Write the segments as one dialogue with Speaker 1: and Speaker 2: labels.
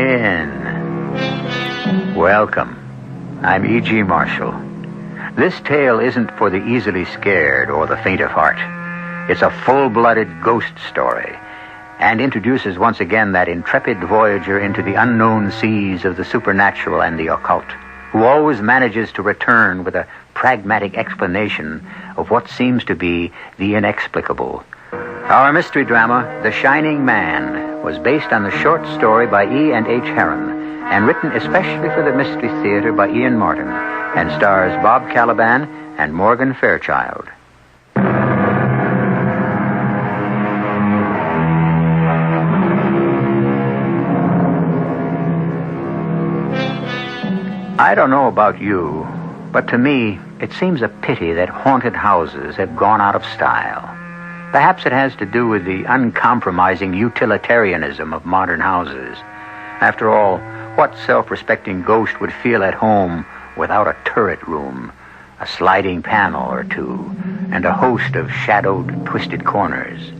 Speaker 1: in. Welcome. I'm E.G. Marshall. This tale isn't for the easily scared or the faint of heart. It's a full-blooded ghost story and introduces once again that intrepid voyager into the unknown seas of the supernatural and the occult, who always manages to return with a pragmatic explanation of what seems to be the inexplicable. Our mystery drama, The Shining Man, was based on the short story by E. and H. Herron and written especially for the Mystery Theater by Ian Martin and stars Bob Caliban and Morgan Fairchild. I don't know about you, but to me, it seems a pity that haunted houses have gone out of style. Perhaps it has to do with the uncompromising utilitarianism of modern houses. After all, what self-respecting ghost would feel at home without a turret room, a sliding panel or two, and a host of shadowed, twisted corners?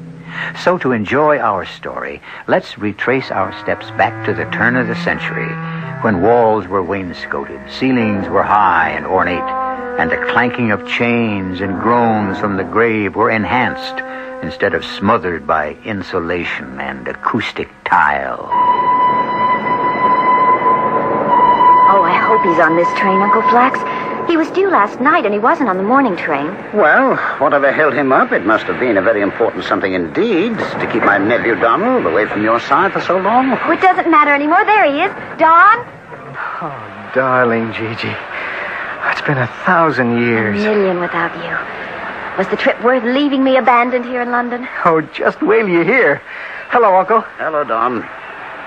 Speaker 1: So to enjoy our story, let's retrace our steps back to the turn of the century, when walls were wainscoted, ceilings were high and ornate, and the clanking of chains and groans from the grave were enhanced instead of smothered by insulation and acoustic tile.
Speaker 2: Oh, I hope he's on this train, Uncle Flax. He was due last night, and he wasn't on the morning train.
Speaker 3: Well, whatever held him up, it must have been a very important something indeed to keep my nephew Donald away from your side for so long.
Speaker 2: Oh, it doesn't matter anymore. There he is. Don?
Speaker 4: Oh, darling Gigi. It's been 1,000 years.
Speaker 2: A million without you. Was the trip worth leaving me abandoned here in London?
Speaker 4: Oh, just wait till you hear. Hello, Uncle.
Speaker 3: Hello, Don.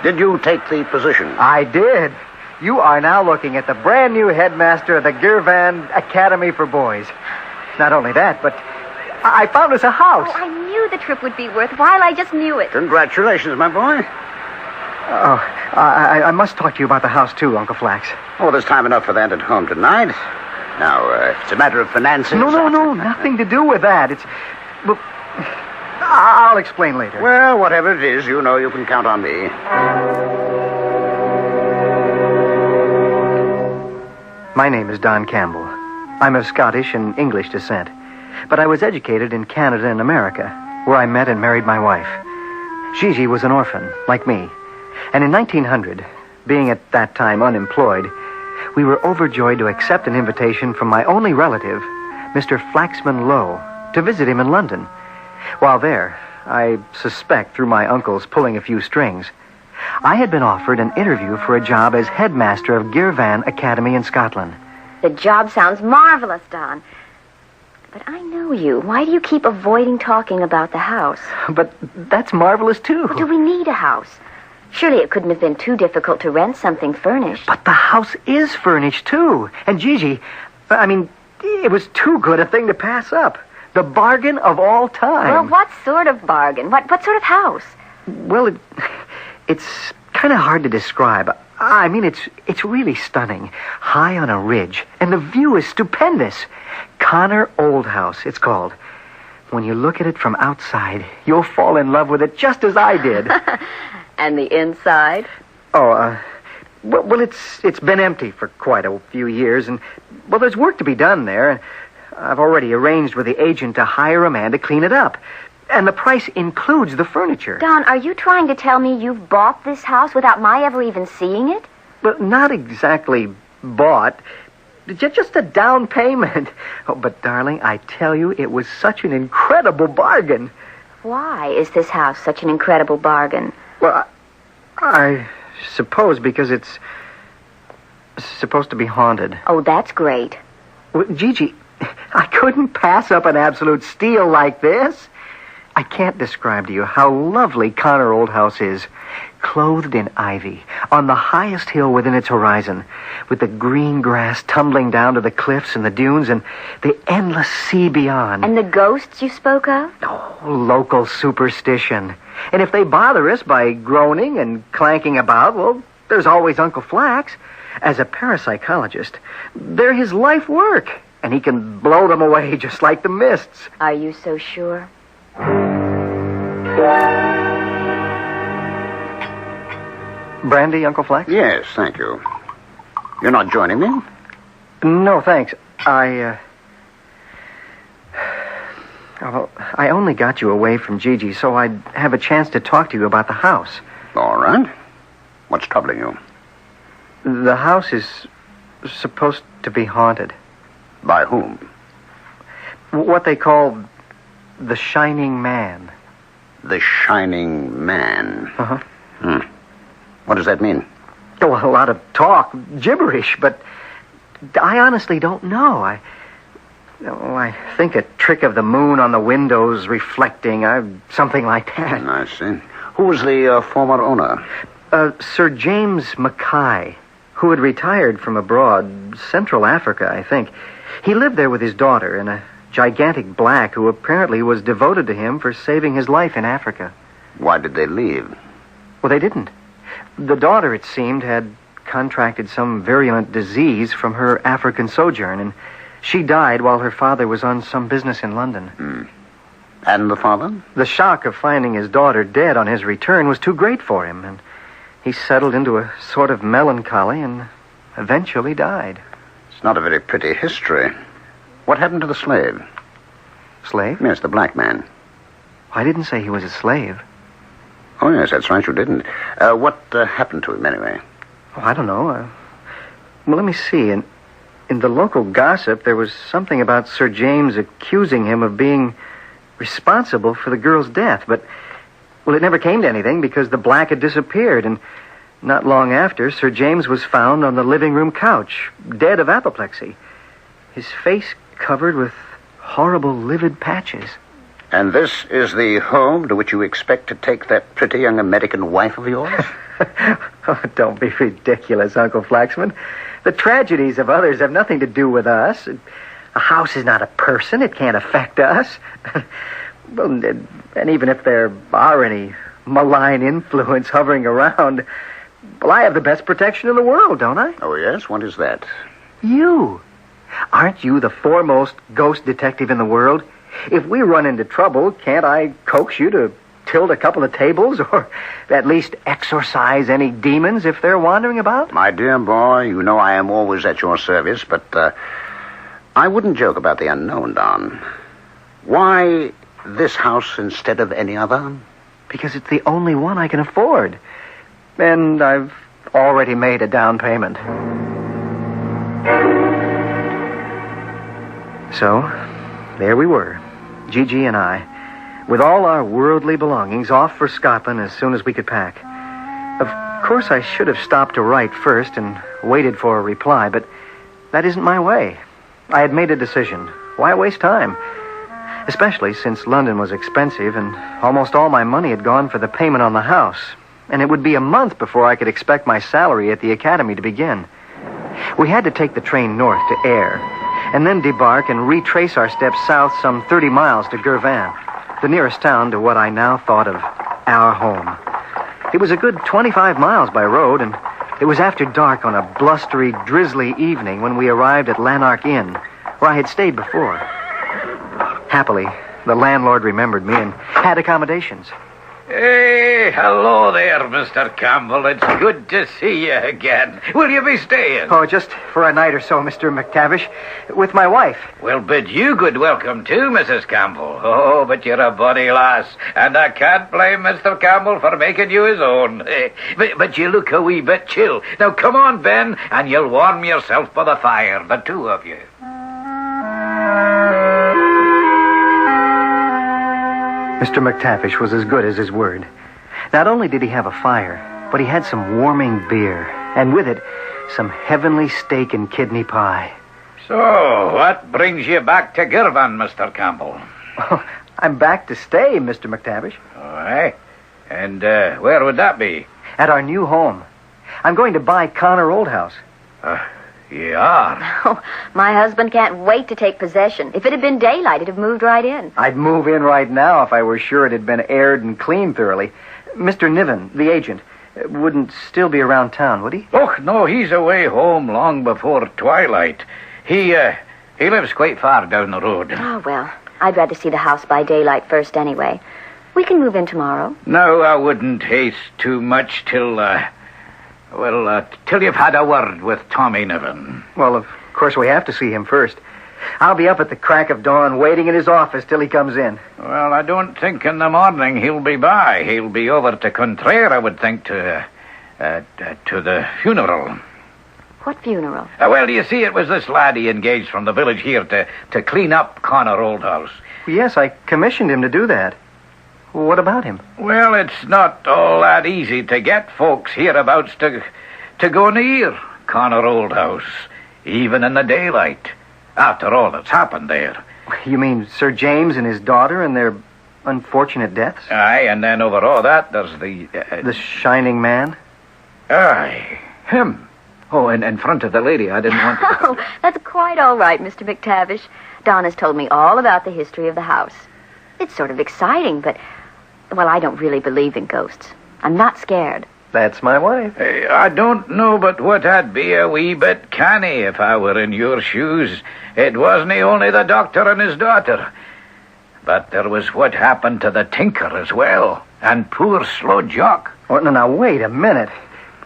Speaker 3: Did you take the position?
Speaker 4: I did. You are now looking at the brand new headmaster of the Girvan Academy for Boys. Not only that, but I found us a house.
Speaker 2: Oh, I knew the trip would be worthwhile. I just knew it.
Speaker 3: Congratulations, my boy.
Speaker 4: Oh, I must talk to you about the house, too, Uncle Flax.
Speaker 3: Oh, there's time enough for that at home tonight. Now, if it's a matter of finances...
Speaker 4: No, nothing to do with that. Well, I'll explain later.
Speaker 3: Well, whatever it is, you know you can count on me.
Speaker 4: My name is Don Campbell. I'm of Scottish and English descent, but I was educated in Canada and America, where I met and married my wife. Gigi was an orphan, like me, and in 1900, being at that time unemployed, we were overjoyed to accept an invitation from my only relative, Mr. Flaxman Lowe, to visit him in London. While there, I suspect through my uncle's pulling a few strings, I had been offered an interview for a job as headmaster of Girvan Academy in Scotland.
Speaker 2: The job sounds marvelous, Don. But I know you. Why do you keep avoiding talking about the house?
Speaker 4: But that's marvelous, too.
Speaker 2: Well, do we need a house? Surely it couldn't have been too difficult to rent something furnished.
Speaker 4: But the house is furnished, too. And Gigi, it was too good a thing to pass up. The bargain of all time.
Speaker 2: Well, what sort of bargain? What sort of house?
Speaker 4: Well, it's kind of hard to describe. It's really stunning. High on a ridge, and the view is stupendous. Connor Old House, it's called. When you look at it from outside, you'll fall in love with it just as I did.
Speaker 2: And the inside?
Speaker 4: Well, it's been empty for quite a few years, and, well, there's work to be done there. I've already arranged with the agent to hire a man to clean it up. And the price includes the furniture.
Speaker 2: Don, are you trying to tell me you've bought this house without my ever even seeing it?
Speaker 4: Well, not exactly bought. Just a down payment. Oh, but, darling, I tell you, it was such an incredible bargain.
Speaker 2: Why is this house such an incredible bargain?
Speaker 4: Well, I suppose because it's supposed to be haunted.
Speaker 2: Oh, that's great.
Speaker 4: Well, Gigi, I couldn't pass up an absolute steal like this. I can't describe to you how lovely Connor Old House is. Clothed in ivy, on the highest hill within its horizon, with the green grass tumbling down to the cliffs and the dunes and the endless sea beyond.
Speaker 2: And the ghosts you spoke of?
Speaker 4: Oh, local superstition. And if they bother us by groaning and clanking about, well, there's always Uncle Flax. As a parapsychologist, they're his life work, and he can blow them away just like the mists.
Speaker 2: Are you so sure?
Speaker 4: Brandy, Uncle Flex?
Speaker 3: Yes, thank you. You're not joining me?
Speaker 4: No, thanks. Well, I only got you away from Gigi so I'd have a chance to talk to you about the house.
Speaker 3: All right. What's troubling you?
Speaker 4: The house is supposed to be haunted.
Speaker 3: By whom?
Speaker 4: What they call the Shining Man.
Speaker 3: The Shining Man.
Speaker 4: Uh-huh.
Speaker 3: What does that mean?
Speaker 4: Oh, a lot of talk, gibberish, but I honestly don't know. I think a trick of the moon on the windows reflecting, something like that.
Speaker 3: I see. Who was the former owner?
Speaker 4: Sir James Mackay, who had retired from abroad, Central Africa, I think. He lived there with his daughter and a gigantic black who apparently was devoted to him for saving his life in Africa.
Speaker 3: Why did they leave?
Speaker 4: Well, they didn't. The daughter, it seemed, had contracted some virulent disease from her African sojourn, and she died while her father was on some business in London.
Speaker 3: And the father?
Speaker 4: The shock of finding his daughter dead on his return was too great for him, and he settled into a sort of melancholy and eventually died.
Speaker 3: It's not a very pretty history. What happened to the slave?
Speaker 4: Slave?
Speaker 3: Yes, the black man.
Speaker 4: I didn't say he was a slave.
Speaker 3: Oh, yes, that's right, you didn't. What happened to him, anyway?
Speaker 4: Oh, I don't know. Well, let me see. In the local gossip, there was something about Sir James accusing him of being responsible for the girl's death, but, well, it never came to anything because the black had disappeared, and not long after, Sir James was found on the living room couch, dead of apoplexy, his face covered with horrible livid patches.
Speaker 3: And this is the home to which you expect to take that pretty young American wife of yours?
Speaker 4: Oh, don't be ridiculous, Uncle Flaxman. The tragedies of others have nothing to do with us. A house is not a person. It can't affect us. Well, and even if there are any malign influence hovering around, well, I have the best protection in the world, don't I?
Speaker 3: Oh, yes? What is that?
Speaker 4: You. Aren't you the foremost ghost detective in the world? If we run into trouble, can't I coax you to tilt a couple of tables or at least exorcise any demons if they're wandering about?
Speaker 3: My dear boy, you know I am always at your service, but I wouldn't joke about the unknown, Don. Why this house instead of any other?
Speaker 4: Because it's the only one I can afford. And I've already made a down payment. So, there we were, Gigi and I, with all our worldly belongings off for Scotland as soon as we could pack. Of course, I should have stopped to write first and waited for a reply, but that isn't my way. I had made a decision. Why waste time? Especially since London was expensive and almost all my money had gone for the payment on the house, and it would be a month before I could expect my salary at the academy to begin. We had to take the train north to Ayr, and then debark and retrace our steps south some 30 miles to Girvan, the nearest town to what I now thought of our home. It was a good 25 miles by road, and it was after dark on a blustery, drizzly evening when we arrived at Lanark Inn, where I had stayed before. Happily, the landlord remembered me and had accommodations.
Speaker 5: Hey, hello there, Mr. Campbell. It's good to see you again. Will you be staying?
Speaker 4: Oh, just for a night or so, Mr. McTavish, with my wife.
Speaker 5: Well, bid you good welcome too, Mrs. Campbell. Oh, but you're a bonny lass, and I can't blame Mr. Campbell for making you his own. But you look a wee bit chill. Now, come on, Ben, and you'll warm yourself by the fire, the two of you.
Speaker 4: Mr. McTavish was as good as his word. Not only did he have a fire, but he had some warming beer, and with it, some heavenly steak and kidney pie.
Speaker 5: So, what brings you back to Girvan, Mr. Campbell?
Speaker 4: Oh, I'm back to stay, Mr. McTavish.
Speaker 5: Aye. And where would that be?
Speaker 4: At our new home. I'm going to buy Connor Oldhouse.
Speaker 5: You are?
Speaker 2: Oh, my husband can't wait to take possession. If it had been daylight, it'd have moved right in.
Speaker 4: I'd move in right now if I were sure it had been aired and cleaned thoroughly. Mr. Niven, the agent, wouldn't still be around town, would he?
Speaker 5: Oh, no, he's away home long before twilight. He lives quite far down the road.
Speaker 2: Oh, well, I'd rather see the house by daylight first anyway. We can move in tomorrow.
Speaker 5: No, I wouldn't haste too much till Well, till you've had a word with Tommy Niven.
Speaker 4: Well, of course we have to see him first. I'll be up at the crack of dawn waiting in his office till he comes in.
Speaker 5: Well, I don't think in the morning he'll be by. He'll be over to Contraire, I would think, to the funeral.
Speaker 2: What funeral?
Speaker 5: Well, you see, it was this lad he engaged from the village here to clean up Connor Old House.
Speaker 4: Yes, I commissioned him to do that. What about him?
Speaker 5: Well, it's not all that easy to get folks hereabouts to go near Connor Old House, even in the daylight, after all that's happened there.
Speaker 4: You mean Sir James and his daughter and their unfortunate deaths?
Speaker 5: Aye, and then over all that, there's the...
Speaker 4: The Shining Man?
Speaker 5: Aye, him. Oh, and in front of the lady, I didn't want to...
Speaker 2: Oh, that's quite all right, Mr. McTavish. Don has told me all about the history of the house. It's sort of exciting, but... Well, I don't really believe in ghosts. I'm not scared.
Speaker 4: That's my wife.
Speaker 5: I don't know but what I'd be a wee bit canny if I were in your shoes. It wasn't only the doctor and his daughter. But there was what happened to the tinker as well. And poor Slow Jock.
Speaker 4: Oh, no, now, wait a minute.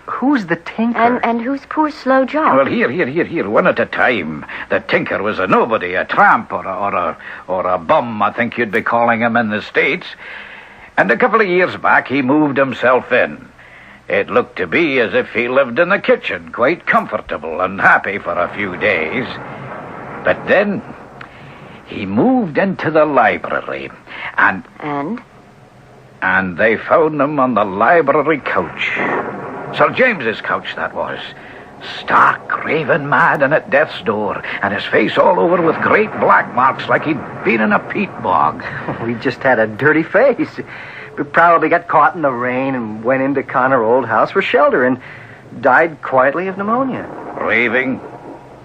Speaker 4: Who's the tinker?
Speaker 2: And who's poor Slow Jock?
Speaker 5: Well, here, one at a time. The tinker was a nobody, a tramp, or a bum, I think you'd be calling him in the States. And a couple of years back, he moved himself in. It looked to be as if he lived in the kitchen, quite comfortable and happy for a few days. But then, he moved into the library, and they found him on the library couch. Sir James's couch, that was. Stark, raving mad and at death's door, and his face all over with great black marks like he'd been in a peat bog.
Speaker 4: He just had a dirty face. He probably got caught in the rain and went into Connor Old House for shelter and died quietly of pneumonia.
Speaker 5: Raving,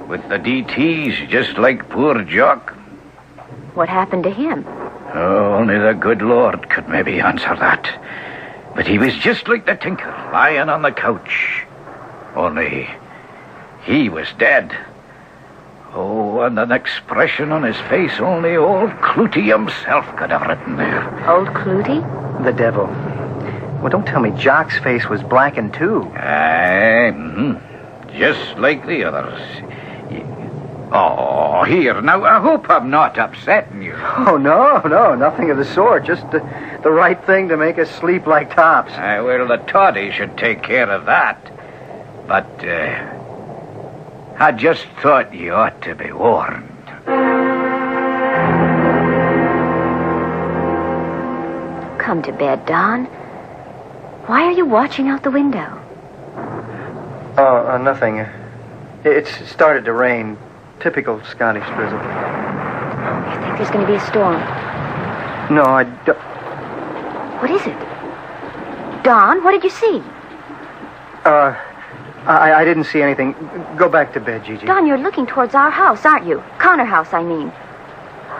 Speaker 5: with the DTs, just like poor Jock.
Speaker 2: What happened to him?
Speaker 5: Oh, only the good Lord could maybe answer that. But he was just like the tinker, lying on the couch. Only he was dead. Oh, and an expression on his face only old Clootie himself could have written there.
Speaker 2: Old Clootie?
Speaker 4: The devil. Well, don't tell me Jock's face was blackened, too.
Speaker 5: Aye, just like the others. Oh, here, now, I hope I'm not upsetting you.
Speaker 4: Oh, no, nothing of the sort. Just the right thing to make us sleep like tops.
Speaker 5: Aye, well, the toddy should take care of that. But, I just thought you ought to be warned.
Speaker 2: Come to bed, Don. Why are you watching out the window?
Speaker 4: Oh, nothing. It's started to rain. Typical Scottish drizzle.
Speaker 2: You think there's going to be a storm?
Speaker 4: No, I don't.
Speaker 2: What is it? Don, what did you see?
Speaker 4: I didn't see anything. Go back to bed, Gigi.
Speaker 2: Don, you're looking towards our house, aren't you? Connor House, I mean.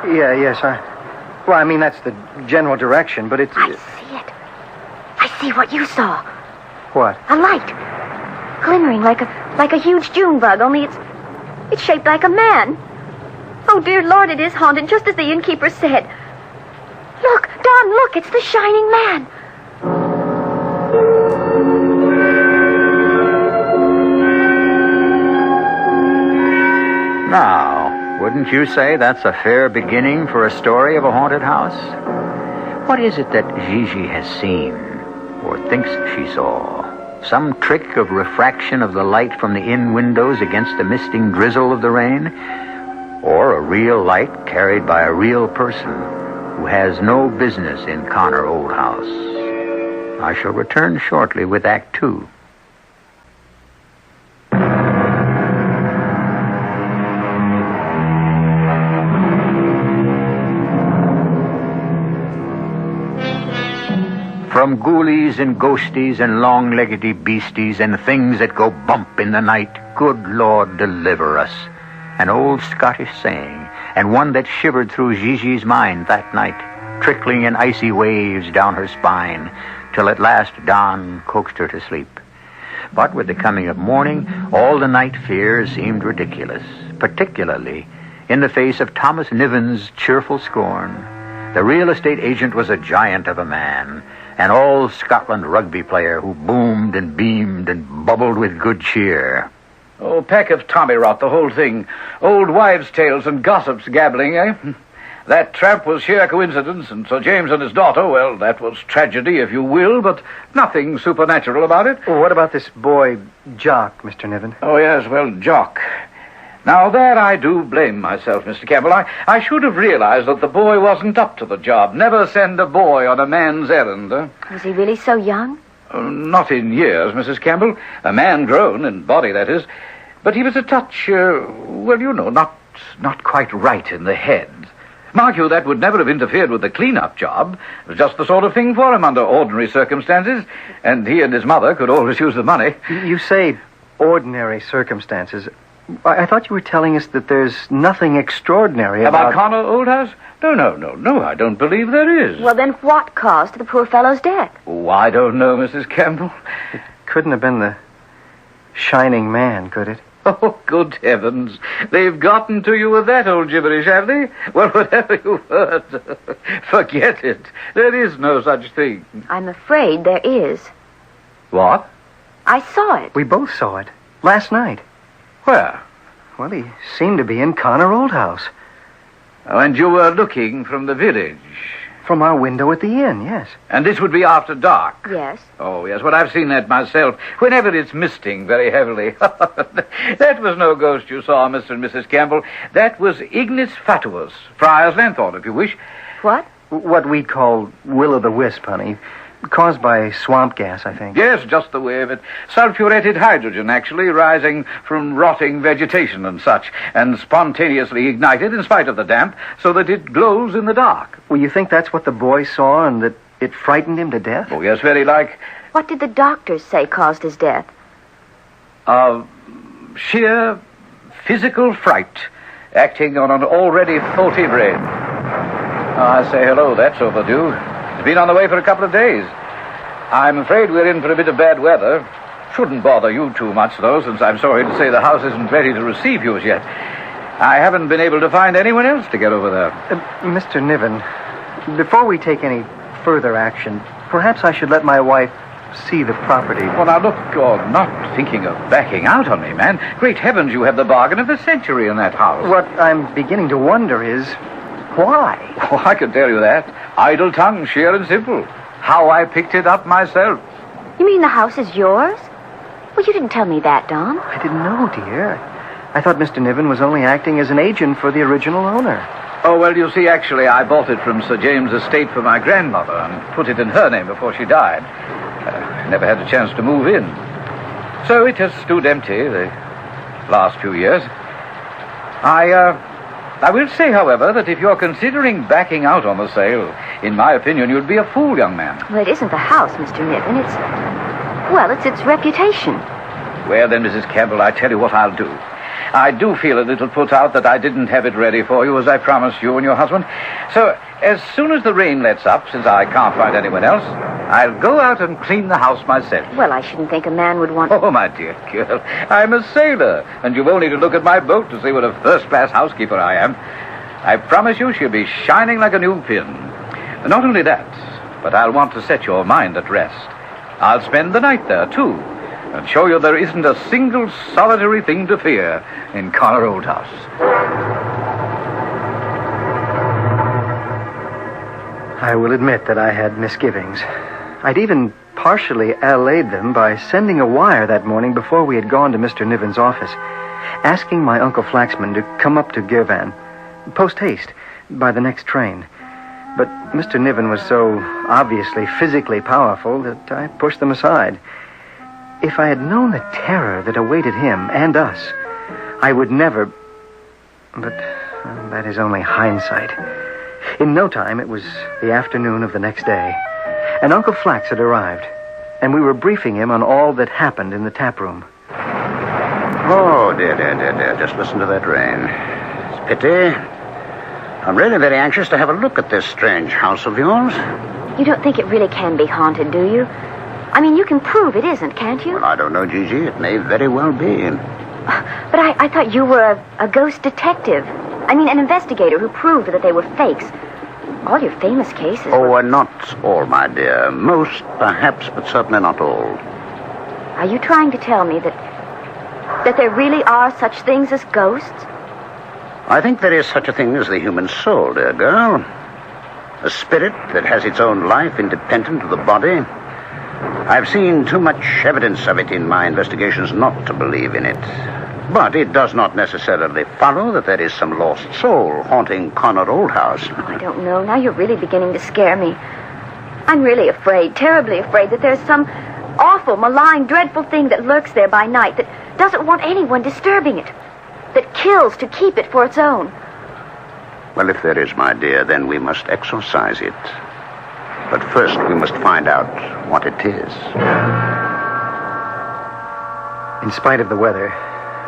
Speaker 4: Yes, well, I mean, that's the general direction, but it's...
Speaker 2: I see it. I see what you saw.
Speaker 4: What?
Speaker 2: A light. Glimmering like a huge June bug, only it's shaped like a man. Oh, dear Lord, it is haunted, just as the innkeeper said. Look, Don, look, it's the Shining Man.
Speaker 1: Now, wouldn't you say that's a fair beginning for a story of a haunted house? What is it that Gigi has seen, or thinks she saw? Some trick of refraction of the light from the inn windows against the misting drizzle of the rain? Or a real light carried by a real person who has no business in Connor Old House? I shall return shortly with Act 2. From ghoulies and ghosties and long-leggedy beasties and things that go bump in the night, good Lord deliver us. An old Scottish saying, and one that shivered through Gigi's mind that night, trickling in icy waves down her spine, till at last Don coaxed her to sleep. But with the coming of morning, all the night fears seemed ridiculous, particularly in the face of Thomas Niven's cheerful scorn. The real estate agent was a giant of a man, an all-Scotland rugby player who boomed and beamed and bubbled with good cheer.
Speaker 5: Oh, pack of tommy rot, the whole thing. Old wives' tales and gossips gabbling, eh? That tramp was sheer coincidence, and Sir James and his daughter, well, that was tragedy, if you will, but nothing supernatural about it.
Speaker 4: Well, what about this boy, Jock, Mr. Niven?
Speaker 5: Oh, yes, well, Jock. Now, there I do blame myself, Mr. Campbell. I should have realized that the boy wasn't up to the job. Never send a boy on a man's errand, eh?
Speaker 2: Was he really so young?
Speaker 5: Not in years, Mrs. Campbell. A man grown, in body, that is. But he was a touch, well, you know, not quite right in the head. Mark you, that would never have interfered with the clean-up job. It was just the sort of thing for him under ordinary circumstances, and he and his mother could always use the money.
Speaker 4: You say ordinary circumstances. I thought you were telling us that there's nothing extraordinary
Speaker 5: About Connor Oldhouse? No, I don't believe there is.
Speaker 2: Well, then what caused the poor fellow's death?
Speaker 5: Oh, I don't know, Mrs. Campbell.
Speaker 4: It couldn't have been the Shining Man, could it?
Speaker 5: Oh, good heavens. They've gotten to you with that old gibberish, have they? Well, whatever you've heard, forget it. There is no such thing.
Speaker 2: I'm afraid there is.
Speaker 5: What?
Speaker 2: I saw it.
Speaker 4: We both saw it. Last night.
Speaker 5: Where?
Speaker 4: Well, he seemed to be in Connor Oldhouse.
Speaker 5: Oh, and you were looking from the village?
Speaker 4: From our window at the inn, yes.
Speaker 5: And this would be after dark?
Speaker 2: Yes.
Speaker 5: Oh, yes. Well, I've seen that myself. Whenever it's misting very heavily. That was no ghost you saw, Mr. and Mrs. Campbell. That was Ignis Fatuus, Friar's Lanthorn, if you wish.
Speaker 2: What?
Speaker 4: What we'd call will-o'-the-wisp, honey. Caused by swamp gas, I think.
Speaker 5: Yes, just the way of it. Sulfuretted hydrogen, actually, rising from rotting vegetation and such, and spontaneously ignited in spite of the damp, so that it glows in the dark.
Speaker 4: Well, you think that's what the boy saw and that it frightened him to death?
Speaker 5: Oh, yes, very like.
Speaker 2: What did the doctors say caused his death?
Speaker 5: Sheer physical fright, acting on an already faulty brain. I say hello, that's overdue. It's been on the way for a couple of days. I'm afraid we're in for a bit of bad weather. Shouldn't bother you too much, though, since I'm sorry to say the house isn't ready to receive you as yet. I haven't been able to find anyone else to get over there.
Speaker 4: Mr. Niven, before we take any further action, perhaps I should let my wife see the property.
Speaker 5: Well, now, look, you're not thinking of backing out on me, man. Great heavens, you have the bargain of the century in that house.
Speaker 4: What I'm beginning to wonder is, why?
Speaker 5: Oh, I can tell you that. Idle tongue, sheer and simple. How I picked it up myself.
Speaker 2: You mean the house is yours? Well, you didn't tell me that, Don.
Speaker 4: I didn't know, dear. I thought Mr. Niven was only acting as an agent for the original owner.
Speaker 5: Oh, well, you see, actually, I bought it from Sir James' estate for my grandmother and put it in her name before she died. Never had a chance to move in. So it has stood empty the last few years. I will say, however, that if you're considering backing out on the sale, in my opinion, you'd be a fool, young man.
Speaker 2: Well, it isn't the house, Mr. Niven. It's its reputation.
Speaker 5: Well, then, Mrs. Campbell, I tell you what I'll do. I do feel a little put out that I didn't have it ready for you, as I promised you and your husband. So, as soon as the rain lets up, since I can't find anyone else, I'll go out and clean the house myself.
Speaker 2: Well, I shouldn't think a man would want...
Speaker 5: Oh, my dear girl, I'm a sailor, and you've only to look at my boat to see what a first-class housekeeper I am. I promise you she'll be shining like a new pin. Not only that, but I'll want to set your mind at rest. I'll spend the night there, too, and show you there isn't a single solitary thing to fear in Connor Oldhouse.
Speaker 4: I will admit that I had misgivings. I'd even partially allayed them by sending a wire that morning before we had gone to Mr. Niven's office, asking my Uncle Flaxman to come up to Girvan, post-haste, by the next train. But Mr. Niven was so obviously physically powerful that I pushed them aside. If I had known the terror that awaited him and us, I would never... But that is only hindsight. In no time, it was the afternoon of the next day, and Uncle Flax had arrived, and we were briefing him on all that happened in the tap room.
Speaker 3: Oh, dear. Just listen to that rain. It's a pity. I'm really very anxious to have a look at this strange house of yours.
Speaker 2: You don't think it really can be haunted, do you? I mean, you can prove it isn't, can't you?
Speaker 3: Well, I don't know, Gigi. It may very well be.
Speaker 2: But I thought you were a ghost detective. I mean, an investigator who proved that they were fakes. All your famous cases.
Speaker 3: Oh, not all, my dear. Most, perhaps, but certainly not all.
Speaker 2: Are you trying to tell me that there really are such things as ghosts?
Speaker 3: I think there is such a thing as the human soul, dear girl. A spirit that has its own life independent of the body. I've seen too much evidence of it in my investigations not to believe in it. But it does not necessarily follow that there is some lost soul haunting Connor Old House.
Speaker 2: I don't know. Now you're really beginning to scare me. I'm really afraid, terribly afraid, that there's some awful, malign, dreadful thing that lurks there by night that doesn't want anyone disturbing it, that kills to keep it for its own.
Speaker 3: Well, if there is, my dear, then we must exorcise it. But first we must find out what it is.
Speaker 4: In spite of the weather,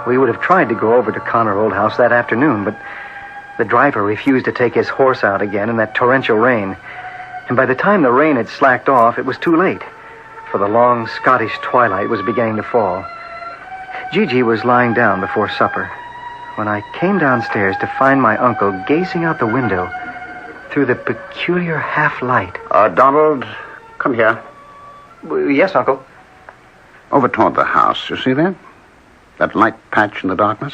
Speaker 4: we would have tried to go over to Connor Old House that afternoon, but the driver refused to take his horse out again in that torrential rain. And by the time the rain had slacked off, it was too late, for the long Scottish twilight was beginning to fall. Gigi was lying down before supper when I came downstairs to find my uncle gazing out the window through the peculiar half-light.
Speaker 3: Donald, come here.
Speaker 4: Yes, Uncle.
Speaker 3: Over toward the house, you see that? That light patch in the darkness?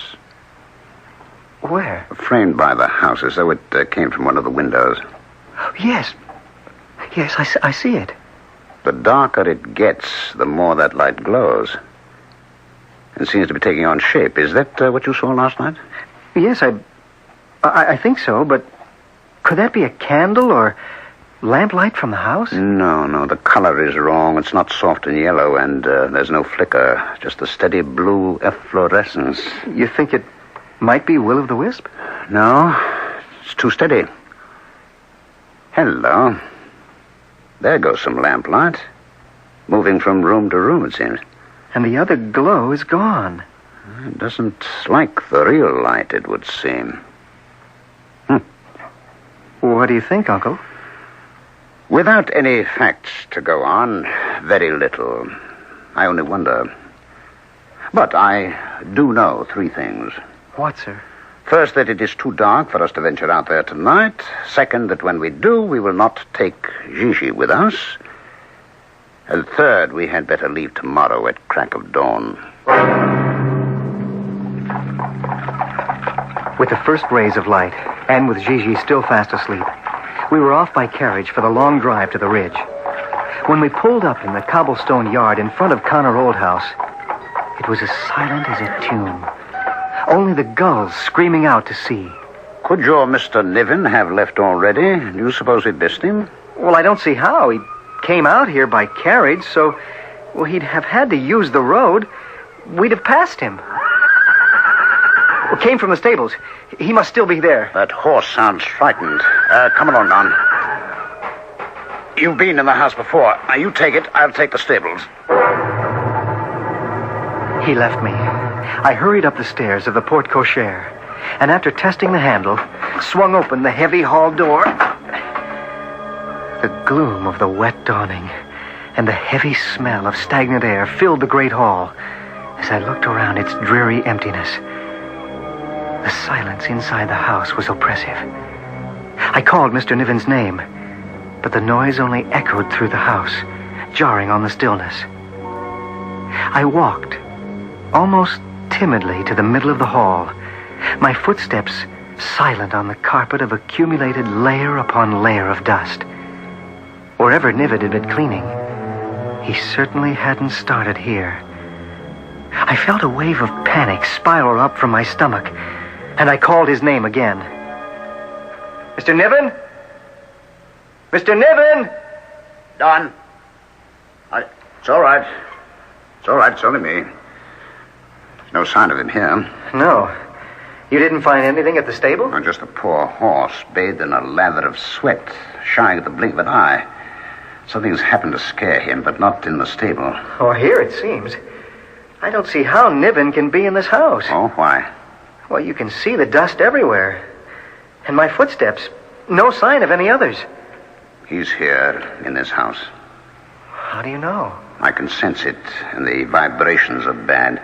Speaker 4: Where?
Speaker 3: Framed by the house as though it came from one of the windows.
Speaker 4: Yes. Yes, I see it.
Speaker 3: The darker it gets, the more that light glows. It seems to be taking on shape. Is that what you saw last night?
Speaker 4: Yes, I think so, but could that be a candle or lamplight from the house?
Speaker 3: No, the color is wrong. It's not soft and yellow, and there's no flicker. Just a steady blue efflorescence.
Speaker 4: You think it might be Will-o'-the-Wisp?
Speaker 3: No, it's too steady. Hello. There goes some lamplight. Moving from room to room, it seems.
Speaker 4: And the other glow is gone.
Speaker 3: It doesn't like the real light, it would seem.
Speaker 4: What do you think, Uncle?
Speaker 3: Without any facts to go on, very little. I only wonder. But I do know 3 things.
Speaker 4: What, sir?
Speaker 3: First, that it is too dark for us to venture out there tonight. Second, that when we do, we will not take Gigi with us. And third, we had better leave tomorrow at crack of dawn.
Speaker 4: With the first rays of light, and with Gigi still fast asleep, we were off by carriage for the long drive to the ridge. When we pulled up in the cobblestone yard in front of Connor Old House, it was as silent as a tomb. Only the gulls screaming out to sea.
Speaker 3: Could your Mr. Niven have left already? Do you suppose he'd missed him?
Speaker 4: Well, I don't see how. He came out here by carriage, so he'd have had to use the road. We'd have passed him. Came from the stables. He must still be there.
Speaker 3: That horse sounds frightened. Come along, Don. You've been in the house before. Now, you take it. I'll take the stables.
Speaker 4: He left me. I hurried up the stairs of the porte cochere, and after testing the handle, swung open the heavy hall door. The gloom of the wet dawning and the heavy smell of stagnant air filled the great hall as I looked around its dreary emptiness. The silence inside the house was oppressive. I called Mr. Niven's name, but the noise only echoed through the house, jarring on the stillness. I walked, almost timidly, to the middle of the hall, my footsteps silent on the carpet of accumulated layer upon layer of dust. Wherever Niven had been cleaning, he certainly hadn't started here. I felt a wave of panic spiral up from my stomach, and I called his name again. Mr. Niven? Mr. Niven?
Speaker 3: Don. It's all right. It's all right. It's only me. There's no sign of him here.
Speaker 4: No. You didn't find anything at the stable?
Speaker 3: Oh, just a poor horse, bathed in a lather of sweat, shying at the blink of an eye. Something's happened to scare him, but not in the stable.
Speaker 4: Oh, here it seems. I don't see how Niven can be in this house.
Speaker 3: Oh, why?
Speaker 4: Well, you can see the dust everywhere. And my footsteps. No sign of any others.
Speaker 3: He's here, in this house.
Speaker 4: How do you know?
Speaker 3: I can sense it, and the vibrations are bad.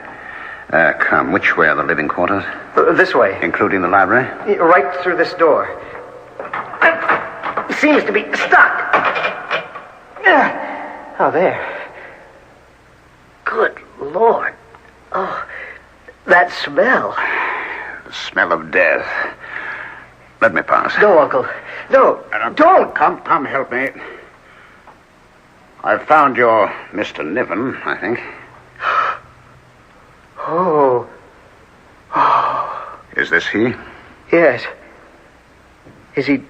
Speaker 3: Come, which way are the living quarters?
Speaker 4: This way.
Speaker 3: Including the library?
Speaker 4: Right through this door. seems to be stuck. Oh, there. Good Lord. Oh, that smell.
Speaker 3: The smell of death. Let me pass.
Speaker 4: No, Uncle. No, don't.
Speaker 3: Come, help me. I've found your Mr. Niven, I think.
Speaker 4: Oh.
Speaker 3: Is this he?
Speaker 4: Yes. Is he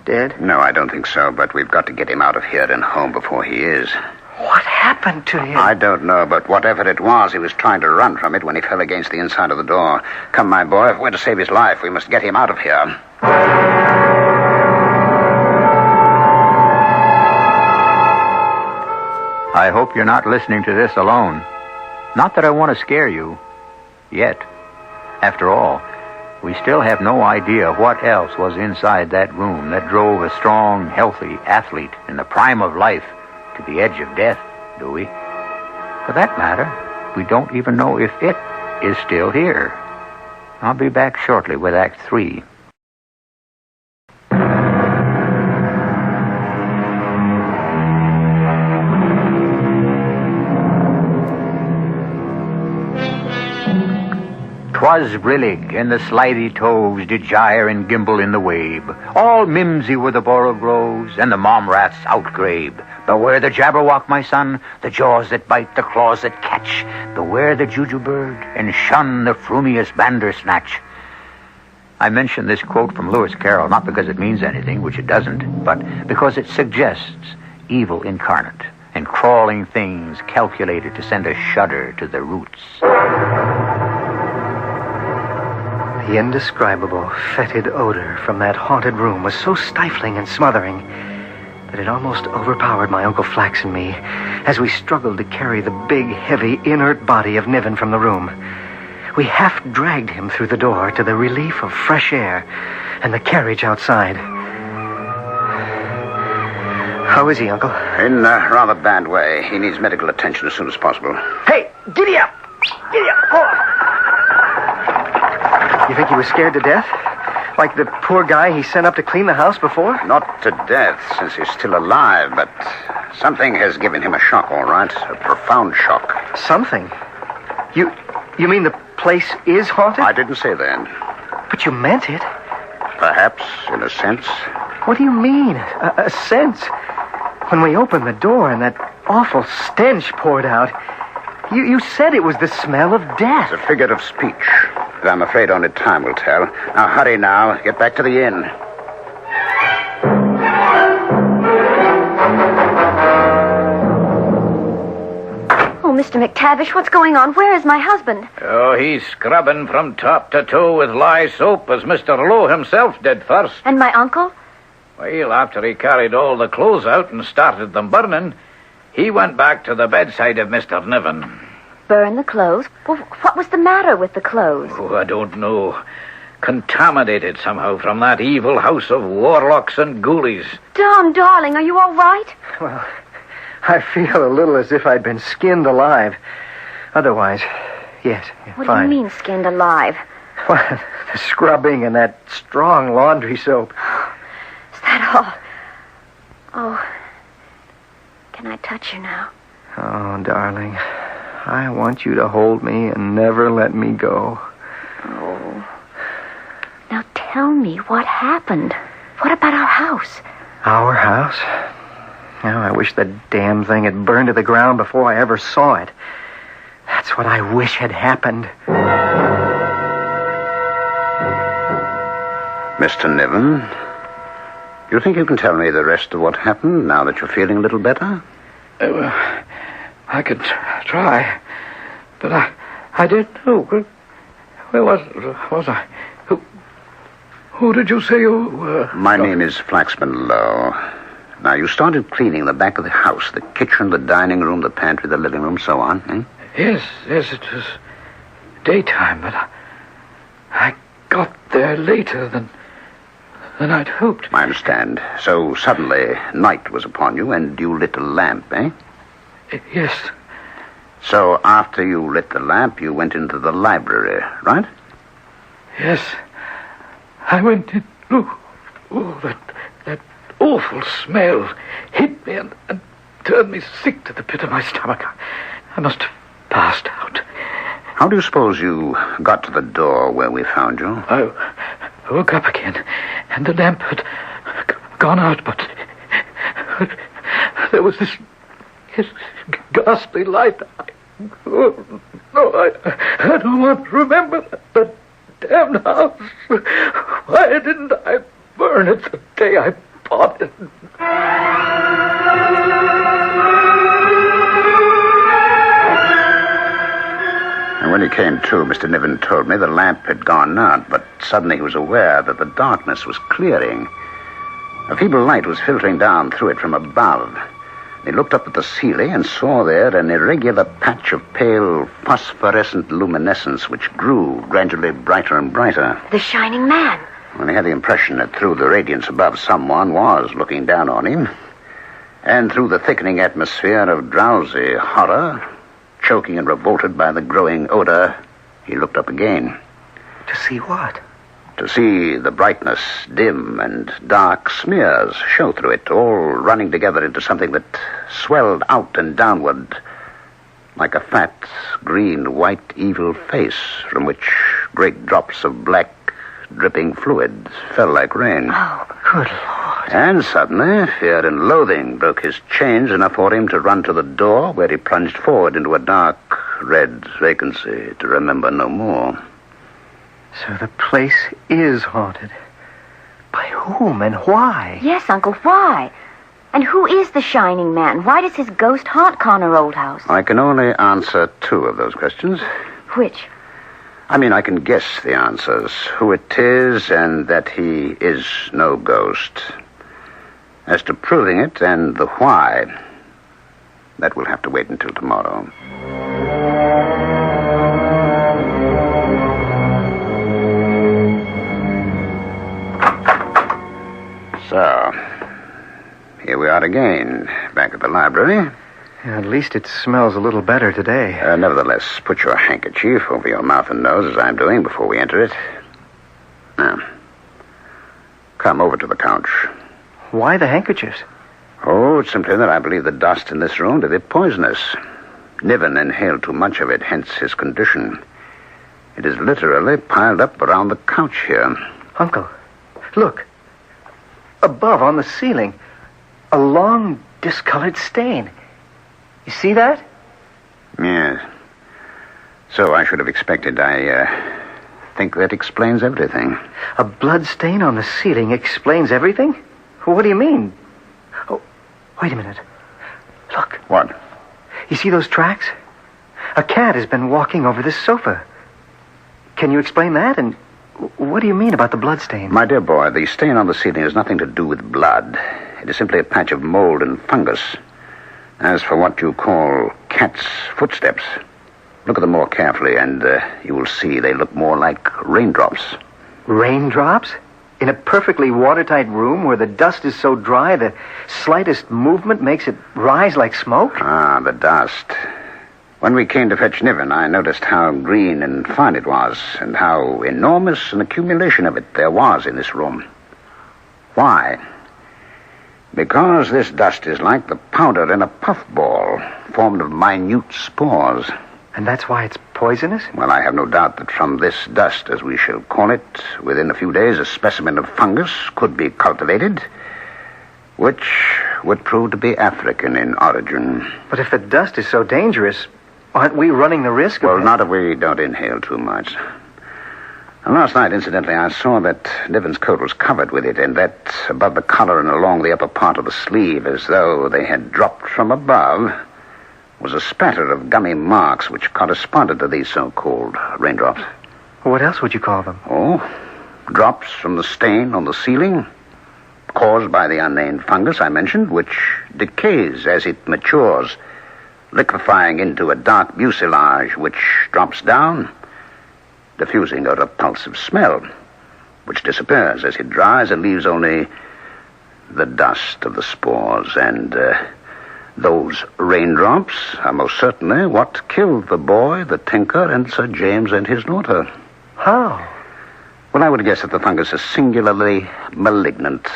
Speaker 4: dead?
Speaker 3: No, I don't think so, but we've got to get him out of here and home before he is.
Speaker 4: What happened to him?
Speaker 3: I don't know, but whatever it was, he was trying to run from it when he fell against the inside of the door. Come, my boy, if we're to save his life, we must get him out of here.
Speaker 1: I hope you're not listening to this alone. Not that I want to scare you. Yet. After all, we still have no idea what else was inside that room that drove a strong, healthy athlete in the prime of life to the edge of death, do we? For that matter, we don't even know if it is still here. I'll be back shortly with Act 3. "'Twas brillig, and the slithy toves did gyre and gimble in the wabe. All mimsy were the borogoves, and the momraths outgrabe. Beware the jabberwock, my son, the jaws that bite, the claws that catch. Beware the jujubird, and shun the frumious bandersnatch." I mention this quote from Lewis Carroll not because it means anything, which it doesn't, but because it suggests evil incarnate and crawling things calculated to send a shudder to the roots.
Speaker 4: The indescribable, fetid odor from that haunted room was so stifling and smothering that it almost overpowered my Uncle Flax and me as we struggled to carry the big, heavy, inert body of Niven from the room. We half dragged him through the door to the relief of fresh air and the carriage outside. How is he, Uncle?
Speaker 3: In a rather bad way. He needs medical attention as soon as possible.
Speaker 4: Hey, giddy up! Giddy up! Oh. You think he was scared to death? Like the poor guy he sent up to clean the house before?
Speaker 3: Not to death, since he's still alive, but something has given him a shock, all right. A profound shock.
Speaker 4: Something? You mean the place is haunted?
Speaker 3: I didn't say that.
Speaker 4: But you meant it.
Speaker 3: Perhaps, in a sense.
Speaker 4: What do you mean, a sense? When we opened the door and that awful stench poured out, you said it was the smell of death.
Speaker 3: It's a figure of speech. But I'm afraid only time will tell. Now, hurry now. Get back to the inn.
Speaker 2: Oh, Mr. McTavish, what's going on? Where is my husband?
Speaker 5: Oh, he's scrubbing from top to toe with lye soap, as Mr. Lowe himself did first.
Speaker 2: And my uncle?
Speaker 5: Well, after he carried all the clothes out and started them burning, he went back to the bedside of Mr. Niven.
Speaker 2: Burn the clothes? Well, what was the matter with the clothes?
Speaker 5: Oh, I don't know. Contaminated somehow from that evil house of warlocks and ghoulies.
Speaker 2: Don, darling, are you all right?
Speaker 4: Well, I feel a little as if I'd been skinned alive. Otherwise, yes,
Speaker 2: What
Speaker 4: fine.
Speaker 2: do you mean, skinned alive?
Speaker 4: Well, the scrubbing and that strong laundry soap.
Speaker 2: Is that all? Oh, can I touch you now?
Speaker 4: Oh, darling, I want you to hold me and never let me go.
Speaker 2: Oh. Now tell me what happened. What about our house?
Speaker 4: Our house? Oh, I wish the damn thing had burned to the ground before I ever saw it. That's what I wish had happened.
Speaker 3: Mr. Niven, do you think you can tell me the rest of what happened now that you're feeling a little better?
Speaker 5: I could try, but I didn't know. Where was I? Who did you say you were?
Speaker 3: My name is Flaxman Lowe. Now, you started cleaning the back of the house, the kitchen, the dining room, the pantry, the living room, so on, eh?
Speaker 5: Yes, it was daytime, but I got there later than I'd hoped.
Speaker 3: I understand. So suddenly, night was upon you, and you lit a lamp, eh?
Speaker 5: Yes.
Speaker 3: So after you lit the lamp, you went into the library, right?
Speaker 5: Yes. I went in. Oh, that awful smell hit me and turned me sick to the pit of my stomach. I must have passed out.
Speaker 3: How do you suppose you got to the door where we found you?
Speaker 5: I woke up again, and the lamp had gone out, but there was this ghastly light. I don't want to remember that damned house. Why didn't I burn it the day I bought it?
Speaker 3: And when he came to, Mr. Niven told me the lamp had gone out, but suddenly he was aware that the darkness was clearing. A feeble light was filtering down through it from above. He looked up at the ceiling and saw there an irregular patch of pale phosphorescent luminescence which grew gradually brighter and brighter.
Speaker 2: The shining man.
Speaker 3: And he had the impression that through the radiance above someone was looking down on him. And through the thickening atmosphere of drowsy horror, choking and revolted by the growing odor, he looked up again.
Speaker 4: To see what?
Speaker 3: To see the brightness dim and dark smears show through it, all running together into something that swelled out and downward like a fat, green, white, evil face from which great drops of black, dripping fluid fell like rain.
Speaker 4: Oh, good Lord.
Speaker 3: And suddenly, fear and loathing broke his chains enough for him to run to the door, where he plunged forward into a dark, red vacancy to remember no more.
Speaker 4: So the place is haunted. By whom and why?
Speaker 2: Yes, Uncle, why? And who is the shining man? Why does his ghost haunt Connor Old House?
Speaker 3: I can only answer two of those questions.
Speaker 2: Which?
Speaker 3: I can guess the answers. Who it is and that he is no ghost. As to proving it and the why, that will have to wait until tomorrow. So, here we are again, back at the library.
Speaker 4: Yeah, at least it smells a little better today.
Speaker 3: Nevertheless, put your handkerchief over your mouth and nose, as I'm doing, before we enter it. Now, come over to the couch.
Speaker 4: Why the handkerchiefs?
Speaker 3: Oh, it's simply that I believe the dust in this room to be poisonous. Niven inhaled too much of it, hence his condition. It is literally piled up around the couch here.
Speaker 4: Uncle, look. Above on the ceiling, a long, discolored stain. You see that?
Speaker 3: Yes. So I should have expected. I think that explains everything.
Speaker 4: A blood stain on the ceiling explains everything? What do you mean? Oh, wait a minute. Look.
Speaker 3: What?
Speaker 4: You see those tracks? A cat has been walking over this sofa. Can you explain that? And what do you mean about the blood stain?
Speaker 3: My dear boy, the stain on the ceiling has nothing to do with blood. It is simply a patch of mold and fungus. As for what you call cat's footsteps, look at them more carefully and you will see they look more like raindrops.
Speaker 4: Raindrops? In a perfectly watertight room where the dust is so dry the slightest movement makes it rise like smoke?
Speaker 3: Ah, the dust. When we came to fetch Niven, I noticed how green and fine it was, and how enormous an accumulation of it there was in this room. Why? Because this dust is like the powder in a puffball, formed of minute spores.
Speaker 4: And that's why it's poisonous?
Speaker 3: Well, I have no doubt that from this dust, as we shall call it, within a few days a specimen of fungus could be cultivated, which would prove to be African in origin.
Speaker 4: But if the dust is so dangerous, aren't we running the risk of...
Speaker 3: Well, not if we don't inhale too much. And last night, incidentally, I saw that Niven's coat was covered with it, and that above the collar and along the upper part of the sleeve, as though they had dropped from above, was a spatter of gummy marks which corresponded to these so-called raindrops.
Speaker 4: What else would you call them?
Speaker 3: Oh, drops from the stain on the ceiling, caused by the unnamed fungus I mentioned, which decays as it matures, liquefying into a dark mucilage which drops down, diffusing a repulsive smell, which disappears as it dries and leaves only the dust of the spores. And those raindrops are most certainly what killed the boy, the tinker, and Sir James and his daughter.
Speaker 4: How?
Speaker 3: Well, I would guess that the fungus is singularly malignant,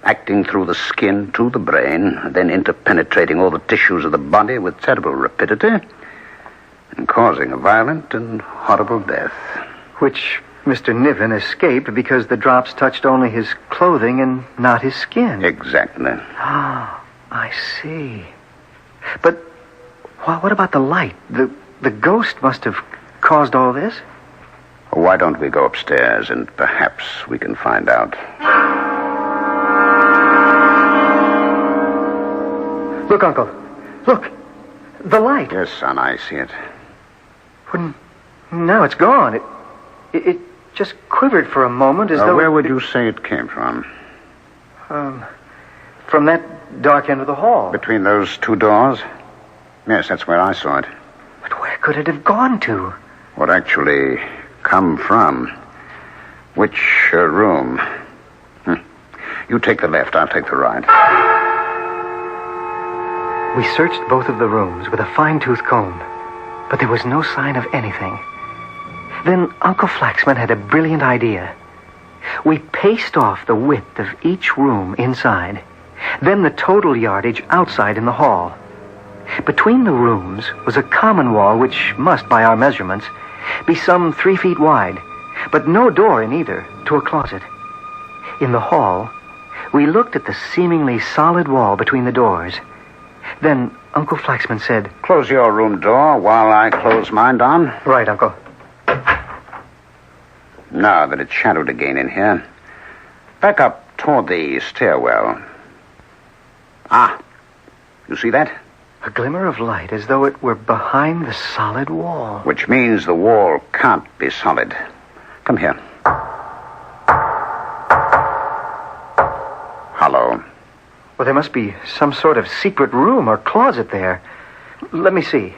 Speaker 3: acting through the skin to the brain, then interpenetrating all the tissues of the body with terrible rapidity, and causing a violent and horrible death.
Speaker 4: Which Mr. Niven escaped because the drops touched only his clothing and not his skin.
Speaker 3: Exactly.
Speaker 4: Ah, I see. But what about the light? The ghost must have caused all this?
Speaker 3: Why don't we go upstairs and perhaps we can find out.
Speaker 4: Look, Uncle. Look. The light.
Speaker 3: Yes, son, I see it.
Speaker 4: Now it's gone. It just quivered for a moment as though...
Speaker 3: Where would you say it came from?
Speaker 4: From that dark end of the hall.
Speaker 3: Between those two doors? Yes, that's where I saw it.
Speaker 4: But where could it have gone to?
Speaker 3: What actually come from? Which room? You take the left, I'll take the right.
Speaker 4: We searched both of the rooms with a fine-tooth comb, but there was no sign of anything. Then Uncle Flaxman had a brilliant idea. We paced off the width of each room inside, then the total yardage outside in the hall. Between the rooms was a common wall which must, by our measurements, be some 3 feet wide, but no door in either to a closet. In the hall, we looked at the seemingly solid wall between the doors. Then Uncle Flaxman said,
Speaker 3: Close your room door while I close mine, Don.
Speaker 4: Right, Uncle.
Speaker 3: Now that it's shadowed again in here, back up toward the stairwell. Ah, you see that?
Speaker 4: A glimmer of light as though it were behind the solid wall.
Speaker 3: Which means the wall can't be solid. Come here. Hollow.
Speaker 4: Well, there must be some sort of secret room or closet there. Let me see.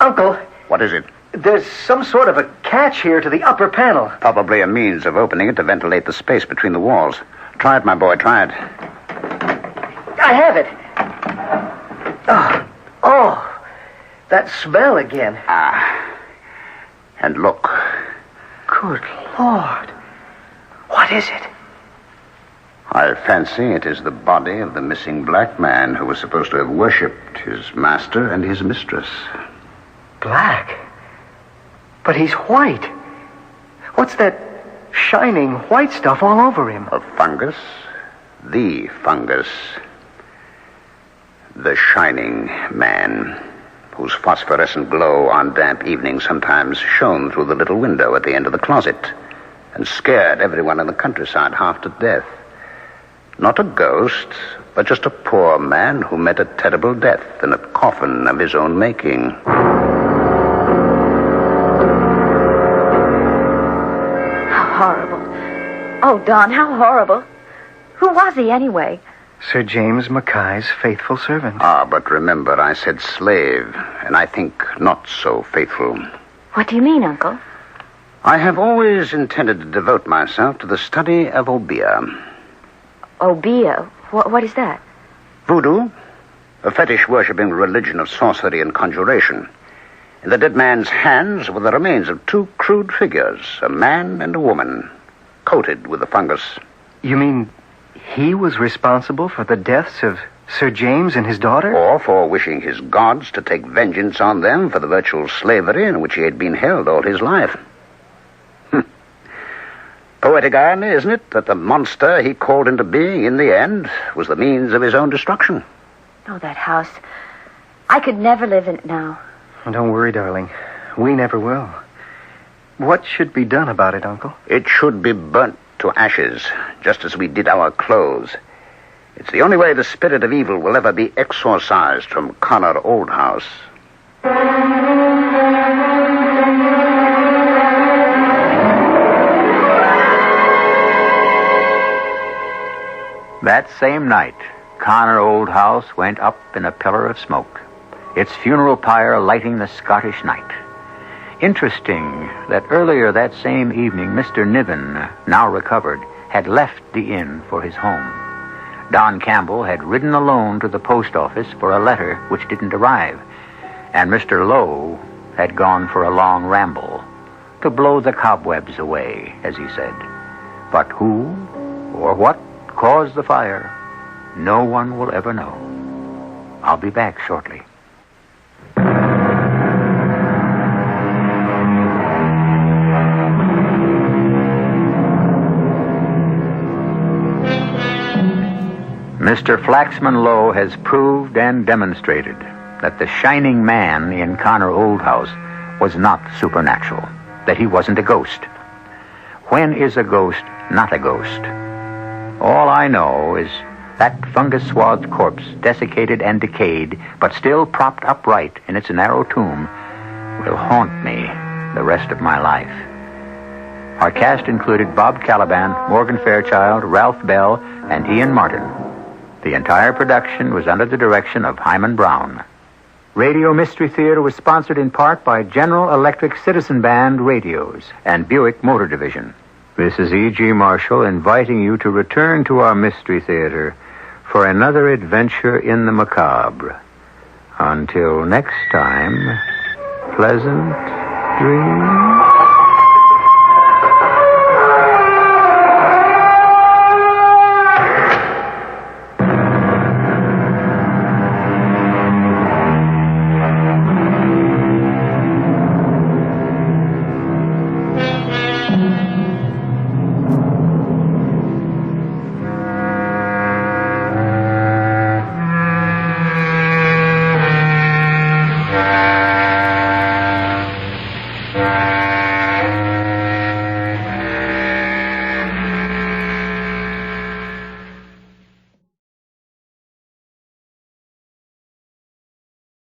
Speaker 4: Uncle.
Speaker 3: What is it?
Speaker 4: There's some sort of a catch here to the upper panel.
Speaker 3: Probably a means of opening it to ventilate the space between the walls. Try it, my boy, try it.
Speaker 4: I have it. Oh, that smell again.
Speaker 3: Ah, and look.
Speaker 4: Good Lord. What is it?
Speaker 3: I fancy it is the body of the missing black man who was supposed to have worshipped his master and his mistress.
Speaker 4: Black? But he's white. What's that shining white stuff all over him?
Speaker 3: A fungus? The fungus. The Shining Man, whose phosphorescent glow on damp evenings sometimes shone through the little window at the end of the closet and scared everyone in the countryside half to death. Not a ghost, but just a poor man who met a terrible death in a coffin of his own making.
Speaker 2: How horrible. Oh, Don, how horrible. Who was he anyway?
Speaker 4: Sir James Mackay's faithful servant.
Speaker 3: Ah, but remember, I said slave, and I think not so faithful.
Speaker 2: What do you mean, Uncle?
Speaker 3: I have always intended to devote myself to the study of Obeah.
Speaker 2: Obeah? What is that?
Speaker 3: Voodoo, a fetish-worshipping religion of sorcery and conjuration. In the dead man's hands were the remains of two crude figures, a man and a woman, coated with the fungus.
Speaker 4: You mean he was responsible for the deaths of Sir James and his daughter?
Speaker 3: Or for wishing his gods to take vengeance on them for the virtual slavery in which he had been held all his life. Poetic irony, isn't it, that the monster he called into being in the end was the means of his own destruction?
Speaker 2: Oh, that house. I could never live in it now.
Speaker 4: Don't worry, darling. We never will. What should be done about it, Uncle?
Speaker 3: It should be burnt to ashes, just as we did our clothes. It's the only way the spirit of evil will ever be exorcised from Connor Old House.
Speaker 1: That same night, Connor Old House went up in a pillar of smoke, its funeral pyre lighting the Scottish night. Interesting that earlier that same evening, Mr. Niven, now recovered, had left the inn for his home. Don Campbell had ridden alone to the post office for a letter which didn't arrive, and Mr. Lowe had gone for a long ramble to blow the cobwebs away, as he said. But who or what caused the fire, no one will ever know. I'll be back shortly. Mr. Flaxman Lowe has proved and demonstrated that the shining man in Connor Oldhouse was not supernatural, that he wasn't a ghost. When is a ghost not a ghost? All I know is that fungus-swathed corpse, desiccated and decayed, but still propped upright in its narrow tomb, will haunt me the rest of my life. Our cast included Bob Caliban, Morgan Fairchild, Ralph Bell, and Ian Martin. The entire production was under the direction of Hyman Brown. Radio Mystery Theater was sponsored in part by General Electric Citizen Band Radios and Buick Motor Division. This is E.G. Marshall inviting you to return to our Mystery Theater for another adventure in the macabre. Until next time, pleasant dreams.